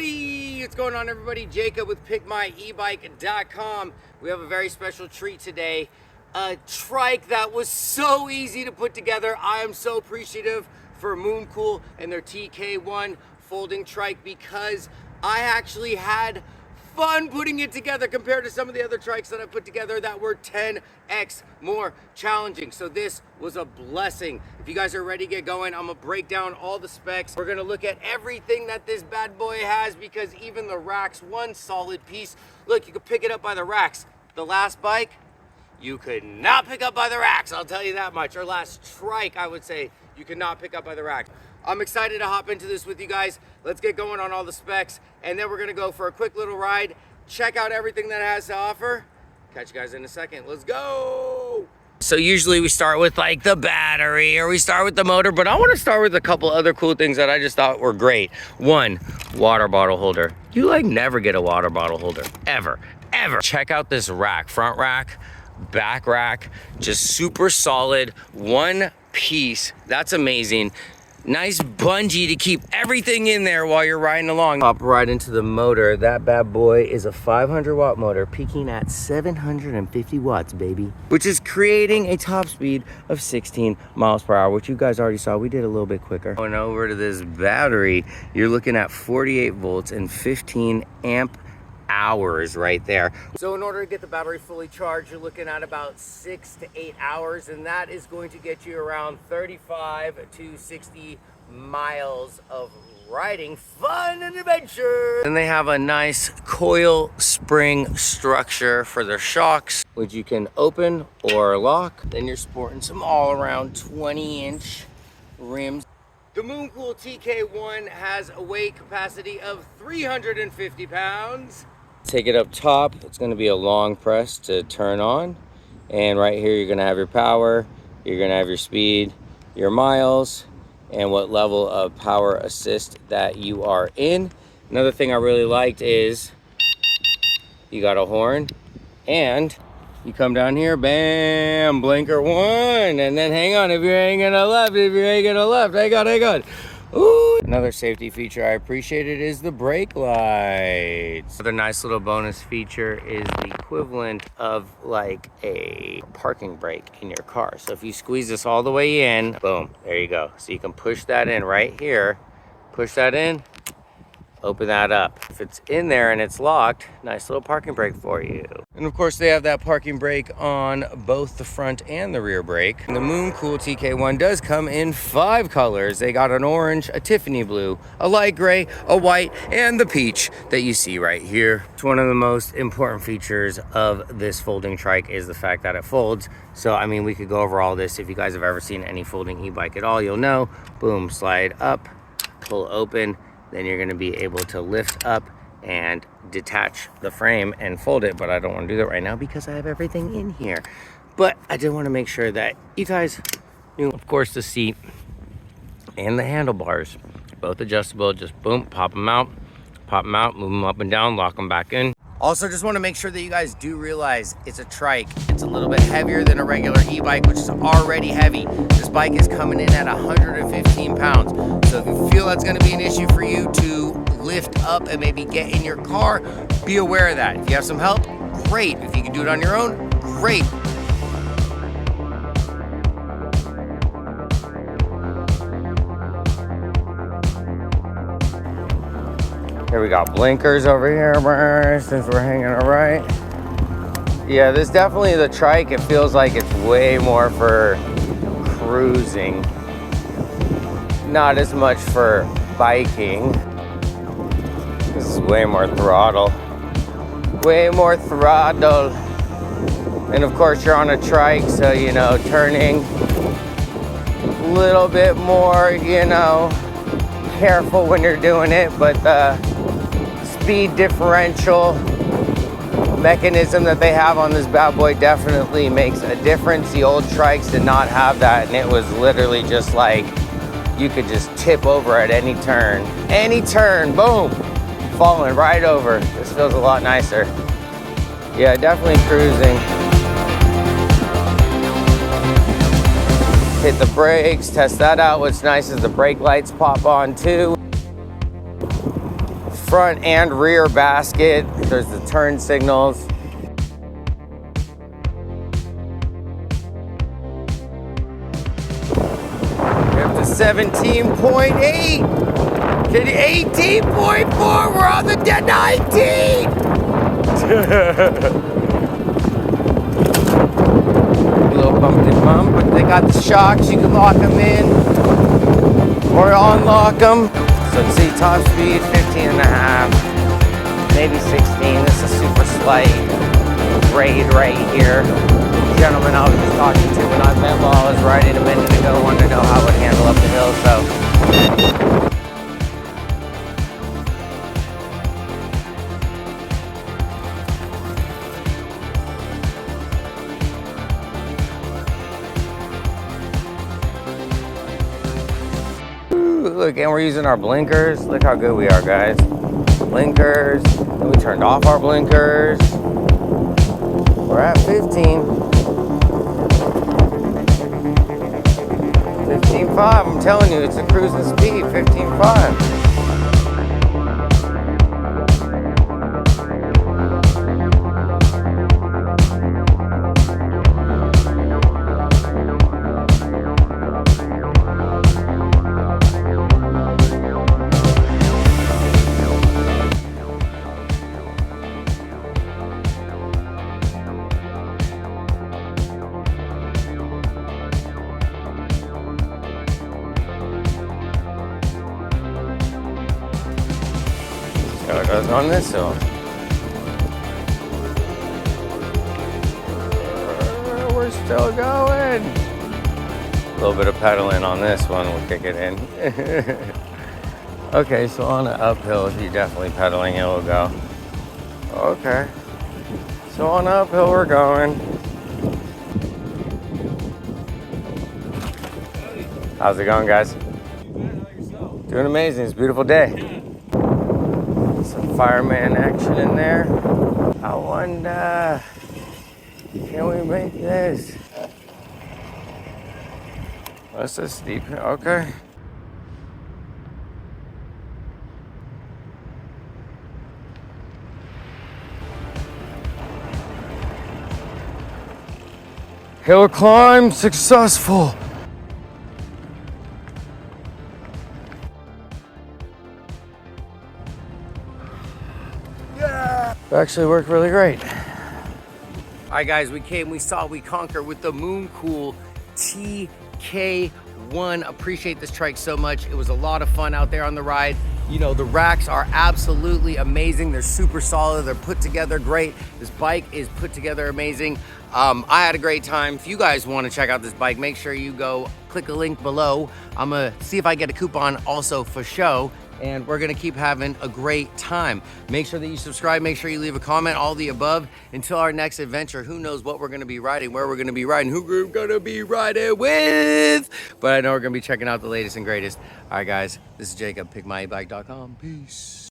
everybody! What's going on, everybody? Jacob with PickMyEbike.com. We have a very special treat today. A trike that was so easy to put together. I am so appreciative for Mooncool and their TK1 folding trike because I actually had fun putting it together compared to some of the other trikes that I put together that were 10x more challenging. So this was a blessing. If you guys are ready to get going, I'm gonna break down all the specs. We're gonna look at everything that this bad boy has because even the racks, one solid piece. Look, you can pick it up by the racks. The last bike, you could not pick up by the racks, I'll tell you that much. Or last trike, I would say, you could not pick up by the racks. I'm excited to hop into this with you guys. Let's get going on all the specs, and then we're gonna go for a quick little ride, check out everything that it has to offer. Catch you guys in a second. Let's go! So usually we start with like the battery or we start with the motor, but I wanna start with a couple other cool things that I just thought were great. One, water bottle holder. You like never get a water bottle holder, ever. Check out this rack, front rack, back rack, just super solid, one piece. That's amazing. Nice bungee to keep everything in there while you're riding along. Hop right into the motor. That bad boy is a 500 watt motor peaking at 750 watts, baby, which is creating a top speed of 16 miles per hour, which you guys already saw. We did a little bit quicker. Going over to this battery, you're looking at 48 volts and 15 amp hours right there. So in order to get the battery fully charged, you're looking at about 6 to 8 hours, and that is going to get you around 35 to 60 miles of riding fun and adventure. And they have a nice coil spring structure for their shocks, which you can open or lock. Then you're sporting some all around 20-inch rims. The Mooncool TK1 has a weight capacity of 350 pounds. Take it up top, it's going to be a long press to turn on, and right here you're going to have your power, you're going to have your speed, your miles, and what level of power assist that you are in. Another thing I really liked is you got a horn, and you come down here, bam, blinker one, and then hang on, if you're hanging a left, hang on. Ooh. Another safety feature I appreciated is the brake lights. Another nice little bonus feature is the equivalent of like a parking brake in your car. So if you squeeze this all the way in, boom, there you go. So you can push that in right here, push that in, open that up. If it's in there and it's locked, nice little parking brake for you. And of course they have that parking brake on both the front and the rear brake. And the Mooncool TK1 does come in 5 colors. They got an orange, a Tiffany blue, a light gray, a white, and the peach that you see right here. It's one of the most important features of this folding trike is the fact that it folds. So I mean, we could go over all this. If you guys have ever seen any folding e-bike at all, you'll know. Boom, slide up, pull open, then you're gonna be able to lift up and detach the frame and fold it, but I don't wanna do that right now because I have everything in here. But I did wanna make sure that you guys knew, of course, the seat and the handlebars, both adjustable, just boom, pop them out, move them up and down, lock them back in. Also, just want to make sure that you guys do realize it's a trike. It's a little bit heavier than a regular e-bike, which is already heavy. This bike is coming in at 115 pounds. So if you feel that's going to be an issue for you to lift up and maybe get in your car, be aware of that. If you have some help, great. If you can do it on your own, great. Here we got blinkers over here, since we're hanging it right. Yeah, this definitely the trike. It feels like it's way more for cruising, not as much for biking. This is way more throttle. And of course you're on a trike, so you know, turning a little bit more, you know, careful when you're doing it, but the speed differential mechanism that they have on this bad boy definitely makes a difference. The old trikes did not have that, and it was literally just like you could just tip over at any turn, boom, falling right over. This feels a lot nicer. Yeah, definitely cruising. Hit the brakes, test that out. What's nice is the brake lights pop on too. front and rear basket. There's the turn signals. We're up to 17.8. To 18.4. We're on the 19. Little bumpy bump, but they got the shocks. You can lock them in or unlock them. So see, top speed 15 and a half, maybe 16. This is super slight grade right here. The gentleman I was just talking to when I met while I was riding a minute ago wanted to know how it would handle up the hill. So. Look, and we're using our blinkers. Look how good we are, guys. Blinkers. And we turned off our blinkers. We're at 15. 15.5. I'm telling you, it's a cruising speed. 15.5. How it goes on this hill. We're still going. A little bit of pedaling on this one will kick it in. Okay, so on an uphill, if you're definitely pedaling, it will go. Okay. So on an uphill, we're going. How's it going, guys? Doing amazing. It's a beautiful day. Some fireman action in there. I wonder, can we make this? That's a steep, okay. Hill climb successful. It actually worked really great. All right, guys, we came, we saw, we conquered with the Mooncool TK1. Appreciate this trike so much. It was a lot of fun out there on the ride. You know, the racks are absolutely amazing. They're super solid. They're put together great. This bike is put together amazing. I had a great time. If you guys want to check out this bike, make sure you go click a link below. I'm gonna see if I get a coupon also for show, and we're gonna keep having a great time. Make sure that you subscribe, make sure you leave a comment, all the above. Until our next adventure, who knows what we're gonna be riding, where we're gonna be riding, who we're gonna be riding with, but I know we're gonna be checking out the latest and greatest. All right, guys, this is Jacob, pickmyebike.com. Peace.